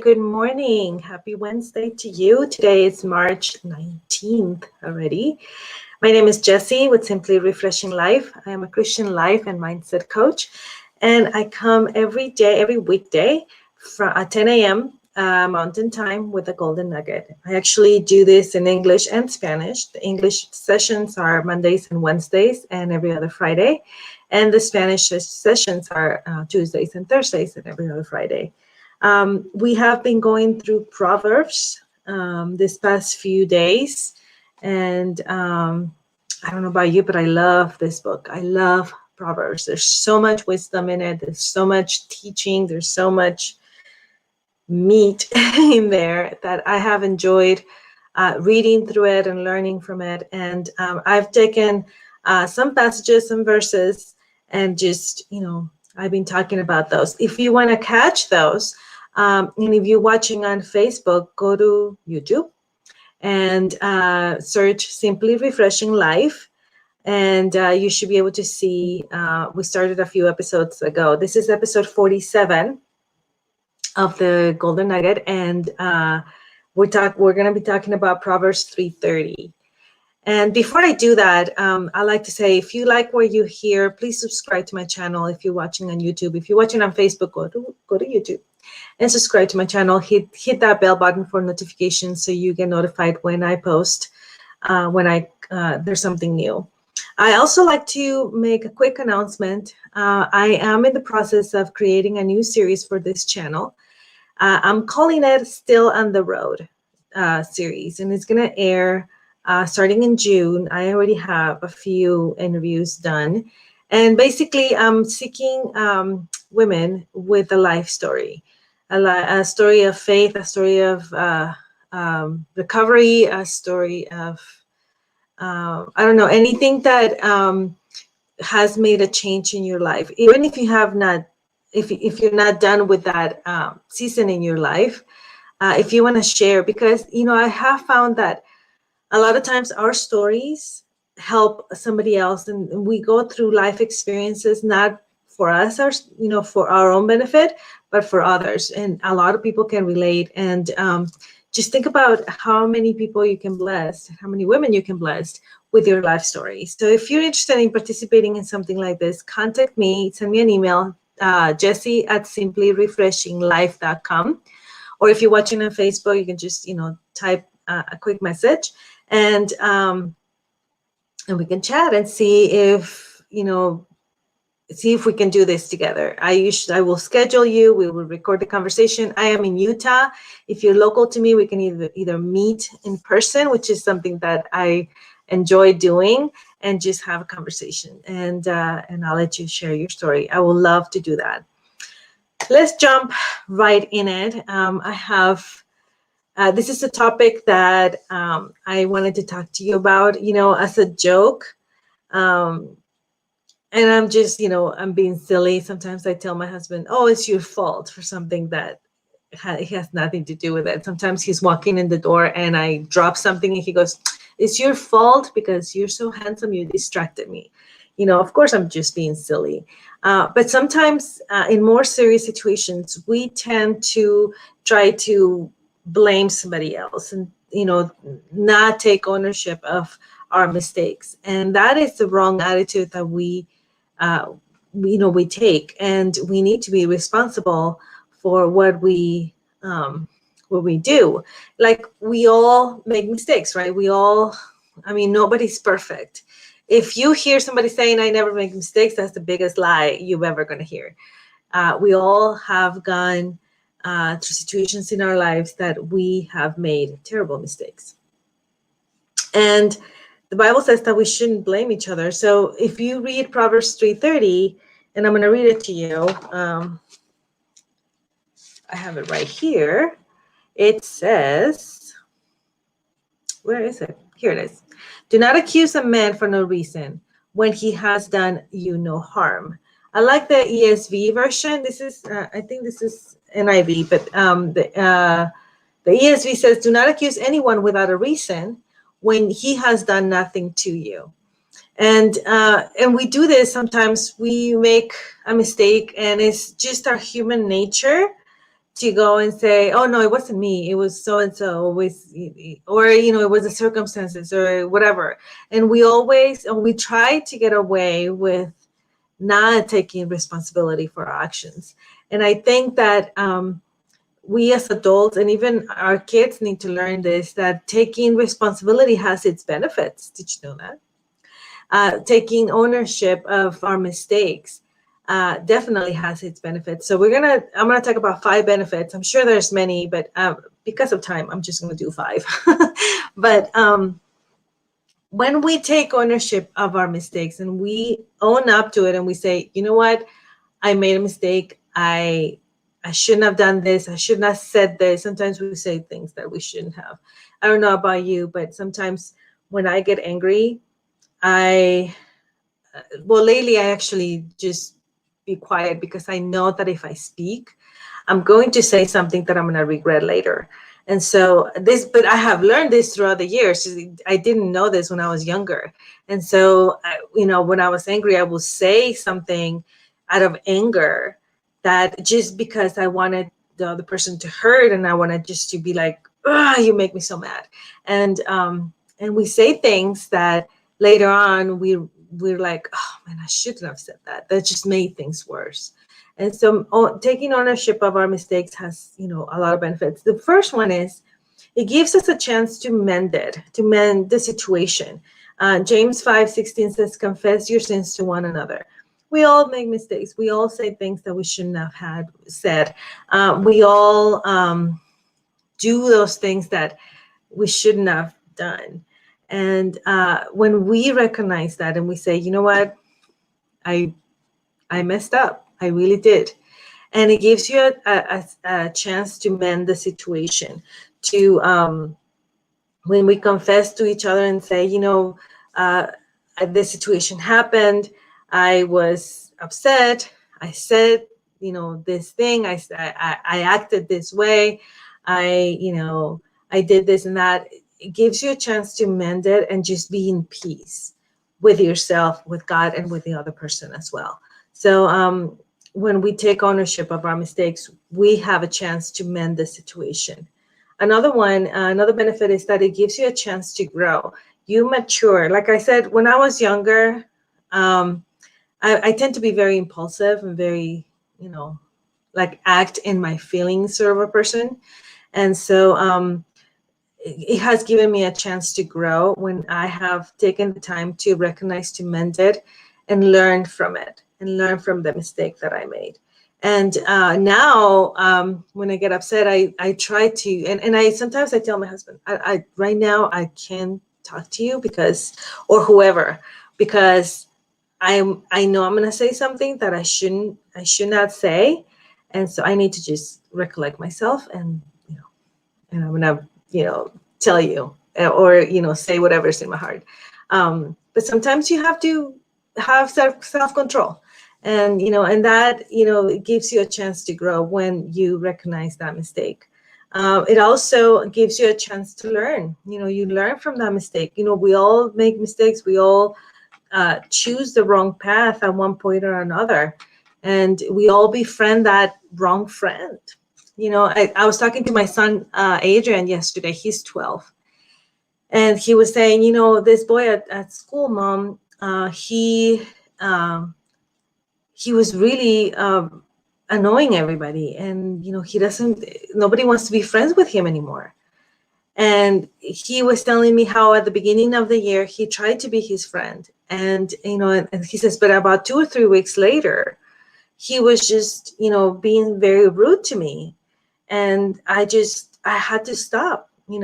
good morning. Happy Wednesday to you. Today is March 19th already. My name is Jessie with Simply Refreshing Life. I am a Christian life and mindset coach, and I come every day, every weekday at 10 a.m. Mountain Time with a Golden Nugget. I actually do this in English and Spanish. The English sessions are Mondays and Wednesdays and every other Friday, and the Spanish sessions are Tuesdays and Thursdays and every other Friday. We have been going through Proverbs this past few days, and I don't know about you, but I love this book. I love Proverbs. There's so much wisdom in it. There's so much teaching. There's so much meat in there that I have enjoyed reading through it and learning from it. And I've taken some passages, some verses, and just, I've been talking about those. If you want to catch those, and if you're watching on Facebook, go to YouTube and search Simply Refreshing Life. And you should be able to see, we started a few episodes ago. This is episode 47 of the Golden Nugget. And we're going to be talking about Proverbs 3:30. And before I do that, I like to say, if you like what you hear, please subscribe to my channel. If you're watching on YouTube, if you're watching on Facebook, go to YouTube and subscribe to my channel. Hit that bell button for notifications so you get notified when I post, there's something new. I also like to make a quick announcement. I am in the process of creating a new series for this channel. I'm calling it Still on the Road series, and it's going to air starting in June. I already have a few interviews done, and basically I'm seeking women with a life story, a story of faith, a story of recovery, a story of I don't know, anything that has made a change in your life, even if you have not, if you're not done with that season in your life, if you want to share, because I have found that a lot of times our stories help somebody else, and we go through life experiences not for us, for our own benefit, but for others, and a lot of people can relate. And just think about how many people you can bless, how many women you can bless with your life story. So if you're interested in participating in something like this, contact me, send me an email, Jessie@simplyrefreshinglife.com. Or if you're watching on Facebook, you can just, type a quick message, and we can chat and see if we can do this together. I will schedule you. We will record the conversation. I am in Utah. If you're local to me, we can either meet in person, which is something that I enjoy doing, and just have a conversation. And I'll let you share your story. I would love to do that. Let's jump right in it. I have. This is a topic that I wanted to talk to you about, as a joke. And I'm just, I'm being silly. Sometimes I tell my husband, oh, it's your fault for something that has nothing to do with it. Sometimes he's walking in the door and I drop something and he goes, it's your fault because you're so handsome, you distracted me. Of course, I'm just being silly. But sometimes in more serious situations, we tend to try to blame somebody else and, not take ownership of our mistakes. And that is the wrong attitude that we take, and we need to be responsible for what we do. Like, we all make mistakes, right? Nobody's perfect. If you hear somebody saying, I never make mistakes, that's the biggest lie you're ever going to hear. We all have gone through situations in our lives that we have made terrible mistakes. And the Bible says that we shouldn't blame each other. So if you read Proverbs 3:30, and I'm going to read it to you. I have it right here. It says, where is it? Here it is. Do not accuse a man for no reason when he has done you no harm. I like the ESV version. This is, I think this is NIV, but the ESV says, do not accuse anyone without a reason when he has done nothing to you. And we do this sometimes. We make a mistake, and it's just our human nature to go and say, oh no, it wasn't me, it was so and so, or it was the circumstances or whatever. And we try to get away with not taking responsibility for our actions. And I think that we as adults and even our kids need to learn this, that taking responsibility has its benefits. Did you know that? Taking ownership of our mistakes definitely has its benefits. So I'm gonna talk about 5 benefits. I'm sure there's many, but because of time, I'm just gonna do 5. But when we take ownership of our mistakes and we own up to it and we say, you know what, I made a mistake. I shouldn't have done this. I shouldn't have said this. Sometimes we say things that we shouldn't have. I don't know about you, but sometimes when I get angry, lately I actually just be quiet, because I know that if I speak, I'm going to say something that I'm going to regret later. And so but I have learned this throughout the years. I didn't know this when I was younger. And so, when I was angry, I will say something out of anger, that just because I wanted the other person to hurt, and I wanted just to be like, you make me so mad. And we say things that later on we're like, oh man, I shouldn't have said that. That just made things worse. And so taking ownership of our mistakes has, a lot of benefits. The first one is it gives us a chance to mend the situation. James 5:16 says, confess your sins to one another. We all make mistakes. We all say things that we shouldn't have had said. We all do those things that we shouldn't have done. And when we recognize that and we say, you know what, I messed up. I really did. And it gives you a chance to mend the situation, to when we confess to each other and say, this situation happened. I was upset. I said, this thing. I acted this way. I did this and that. It gives you a chance to mend it and just be in peace with yourself, with God, and with the other person as well. So when we take ownership of our mistakes, we have a chance to mend the situation. Another benefit is that it gives you a chance to grow. You mature. Like I said, when I was younger, I tend to be very impulsive and very, like act in my feelings sort of a person. And so it has given me a chance to grow when I have taken the time to recognize, to mend it, and learn from it, and learn from the mistake that I made. And now when I get upset, I try to, and I sometimes I tell my husband, I right now I can't talk to you or whoever, because I know I'm gonna say something that I should not say, and so I need to just recollect myself, and and I'm gonna tell you, or say whatever's in my heart. But sometimes you have to have self-control, and that it gives you a chance to grow when you recognize that mistake. It also gives you a chance to learn. You learn from that mistake. We all make mistakes. We all choose the wrong path at one point or another, and we all befriend that wrong friend. I was talking to my son Adrian yesterday. He's 12, and he was saying, this boy at school, Mom, he was really annoying everybody, and nobody wants to be friends with him anymore. And he was telling me how at the beginning of the year he tried to be his friend, and and he says, but about 2 or 3 weeks later, he was just being very rude to me, and I had to stop. I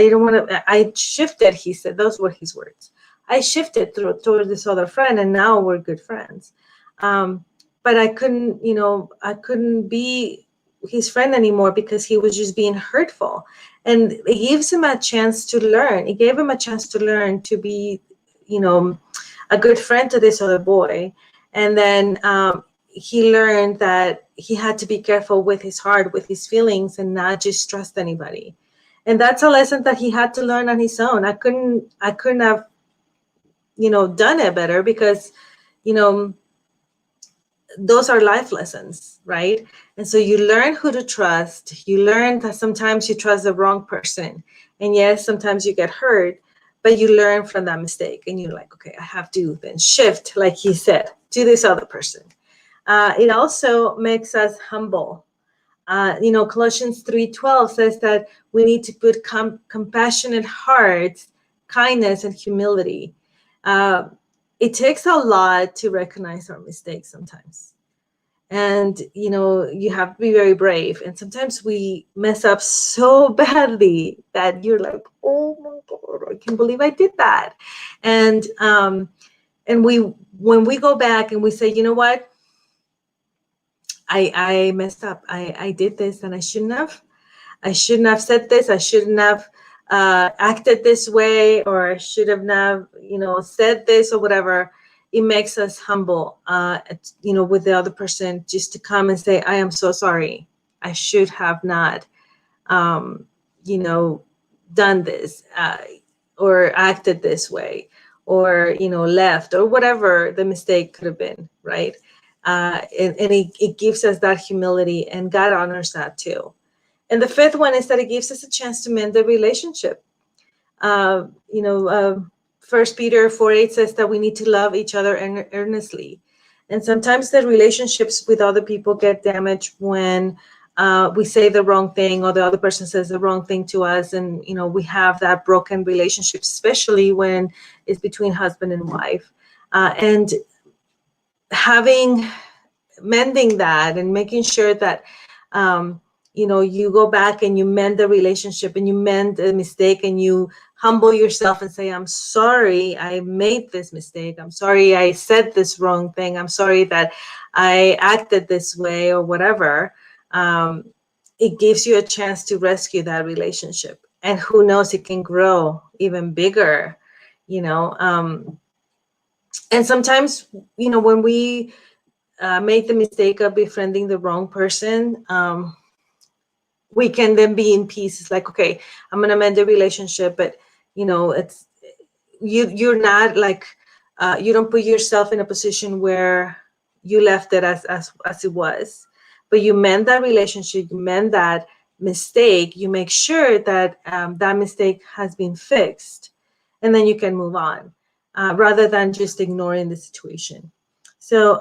don't want to. I shifted. He said those were his words. I shifted toward this other friend, and now we're good friends. But I couldn't be his friend anymore because he was just being hurtful. And it gives him a chance to learn. It gave him a chance to learn to be, a good friend to this other boy. And then he learned that he had to be careful with his heart, with his feelings, and not just trust anybody. And that's a lesson that he had to learn on his own. I couldn't have, done it better, because, those are life lessons, right? And so you learn who to trust. You learn that sometimes you trust the wrong person. And yes, sometimes you get hurt, but you learn from that mistake. And you're like, okay, I have to then shift, like he said, to this other person. It also makes us humble. Colossians 3:12 says that we need to put compassionate hearts, kindness, and humility. Uh, it takes a lot to recognize our mistakes sometimes. And, you have to be very brave. And sometimes we mess up so badly that you're like, oh my God, I can't believe I did that. And when we go back and we say, you know what, I messed up. I did this and I shouldn't have. I shouldn't have said this. I shouldn't have acted this way, or I should have not, said this or whatever. It makes us humble, with the other person, just to come and say, I am so sorry. I should have not, um, done this or acted this way, or, left, or whatever the mistake could have been, right? And it gives us that humility, and God honors that too. And the fifth one is that it gives us a chance to mend the relationship. Uh, you know, uh, 1 Peter 4:8 says that we need to love each other earnestly. And sometimes the relationships with other people get damaged when we say the wrong thing, or the other person says the wrong thing to us. And, we have that broken relationship, especially when it's between husband and wife. And mending that and making sure that you go back and you mend the relationship, and you mend the mistake, and you humble yourself and say, I'm sorry I made this mistake. I'm sorry I said this wrong thing. I'm sorry that I acted this way, or whatever. It gives you a chance to rescue that relationship, and who knows, it can grow even bigger. And sometimes, when we make the mistake of befriending the wrong person, we can then be in peace. It's like, okay, I'm gonna mend the relationship, but it's you're not like you don't put yourself in a position where you left it as it was, but you mend that relationship, you mend that mistake, you make sure that that mistake has been fixed, and then you can move on, rather than just ignoring the situation. So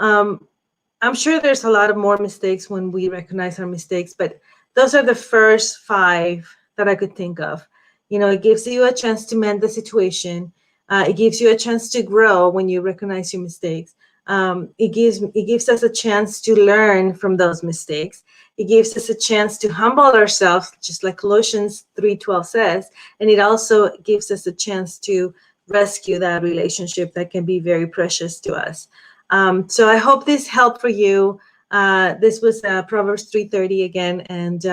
I'm sure there's a lot of more mistakes when we recognize our mistakes, but those are the first 5 that I could think of. It gives you a chance to mend the situation. It gives you a chance to grow when you recognize your mistakes. It gives us a chance to learn from those mistakes. It gives us a chance to humble ourselves, just like Colossians 3:12 says, and it also gives us a chance to rescue that relationship that can be very precious to us. So I hope this helped for you. This was Proverbs 3:30 again. And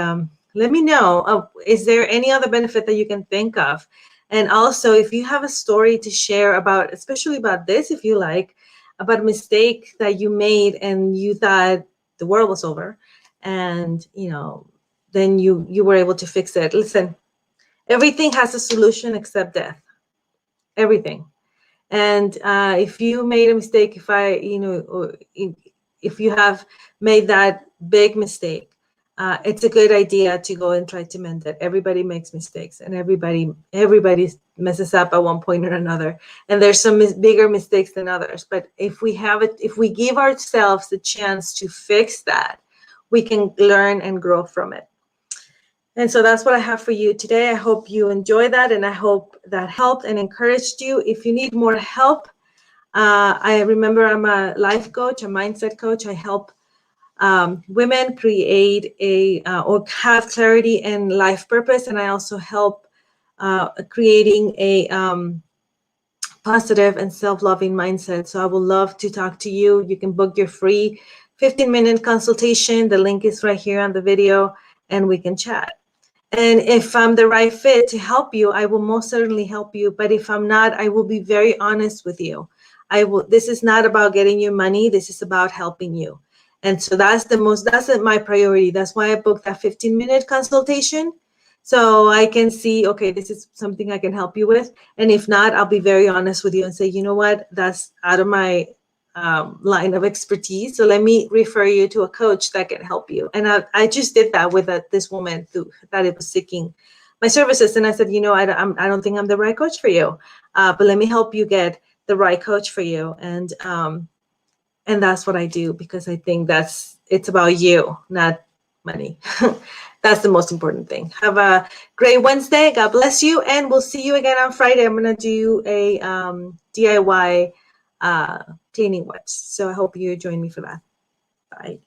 let me know, is there any other benefit that you can think of? And also, if you have a story to share about, especially about this, if you like, about a mistake that you made and you thought the world was over, and then you were able to fix it. Listen, everything has a solution except death. Everything. And if you made a mistake, if you have made that big mistake, it's a good idea to go and try to mend it. Everybody makes mistakes, and everybody messes up at one point or another. And there's some bigger mistakes than others. But if we give ourselves the chance to fix that, we can learn and grow from it. And so that's what I have for you today. I hope you enjoy that, and I hope that helped and encouraged you. If you need more help, I remember I'm a life coach, a mindset coach. I help women create or have clarity and life purpose. And I also help creating a positive and self-loving mindset. So I would love to talk to you. You can book your free 15-minute consultation. The link is right here on the video, and we can chat. And if I'm the right fit to help you, I will most certainly help you. But if I'm not, I will be very honest with you. This is not about getting you money. This is about helping you. And so that's my priority. That's why I booked that 15-minute consultation. So I can see, okay, this is something I can help you with. And if not, I'll be very honest with you and say, you know what, that's out of my line of expertise. So let me refer you to a coach that can help you. And I just did that with this woman who thought it was seeking my services. And I said, I don't think I'm the right coach for you, but let me help you get the right coach for you. And that's what I do, because I think it's about you, not money. That's the most important thing. Have a great Wednesday. God bless you. And we'll see you again on Friday. I'm going to do a DIY cleaning webs. So I hope you join me for that. Bye.